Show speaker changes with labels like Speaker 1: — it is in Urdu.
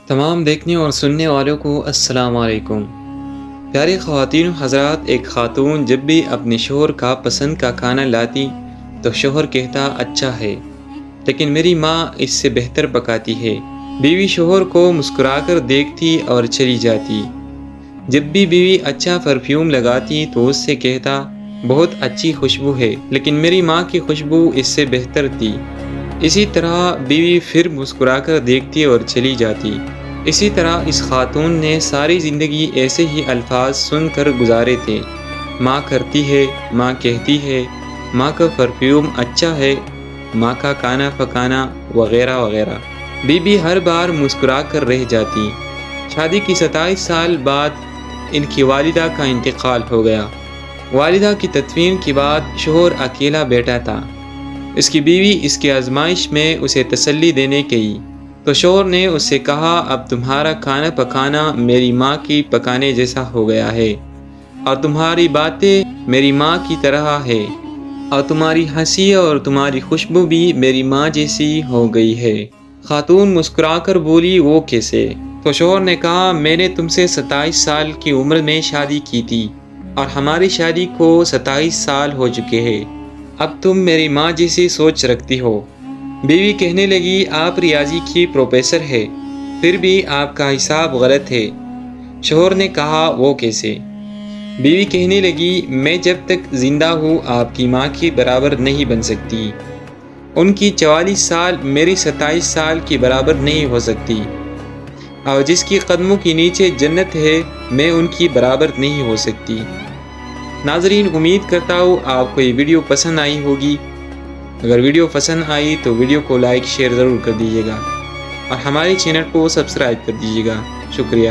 Speaker 1: تمام دیکھنے اور سننے والوں کو السلام علیکم۔ پیاری خواتین و حضرات، ایک خاتون جب بھی اپنے شوہر کا پسند کا کھانا لاتی تو شوہر کہتا اچھا ہے، لیکن میری ماں اس سے بہتر پکاتی ہے۔ بیوی شوہر کو مسکرا کر دیکھتی اور چلی جاتی۔ جب بھی بیوی اچھا پرفیوم لگاتی تو اس سے کہتا بہت اچھی خوشبو ہے، لیکن میری ماں کی خوشبو اس سے بہتر تھی۔ اسی طرح بیوی پھر مسکرا کر دیکھتی اور چلی جاتی۔ اسی طرح اس خاتون نے ساری زندگی ایسے ہی الفاظ سن کر گزارے تھے، ماں کرتی ہے، ماں کہتی ہے، ماں کا پرفیوم اچھا ہے، ماں کا کھانا پکانا وغیرہ وغیرہ۔ بیوی ہر بار مسکرا کر رہ جاتی۔ شادی کی 27 سال بعد ان کی والدہ کا انتقال ہو گیا۔ والدہ کی تدفین کے بعد شوہر اکیلا بیٹھا تھا۔ اس کی بیوی اس کی آزمائش میں اسے تسلی دینے گئی تو شوہر نے اس سے کہا اب تمہارا کھانا پکانا میری ماں کی پکانے جیسا ہو گیا ہے، اور تمہاری باتیں میری ماں کی طرح ہے، اور تمہاری ہنسی اور تمہاری خوشبو بھی میری ماں جیسی ہو گئی ہے۔ خاتون مسکرا کر بولی وہ کیسے؟ تو شوہر نے کہا میں نے تم سے 27 سال کی عمر میں شادی کی تھی، اور ہماری شادی کو 27 سال ہو چکے ہیں، اب تم میری ماں جیسی سوچ رکھتی ہو۔ بیوی کہنے لگی آپ ریاضی کی پروفیسر ہے، پھر بھی آپ کا حساب غلط ہے۔ شوہر نے کہا وہ کیسے؟ بیوی کہنے لگی میں جب تک زندہ ہوں آپ کی ماں کے برابر نہیں بن سکتی، ان کی 44 سال میری 27 سال کے برابر نہیں ہو سکتی، اور جس کی قدموں کے نیچے جنت ہے میں ان کی برابر نہیں ہو سکتی۔ ناظرین، امید کرتا ہوں آپ کو یہ ویڈیو پسند آئی ہوگی۔ اگر ویڈیو پسند آئی تو ویڈیو کو لائک شیئر ضرور کر دیجیے گا، اور ہمارے چینل کو سبسکرائب کر دیجیے گا۔ شکریہ۔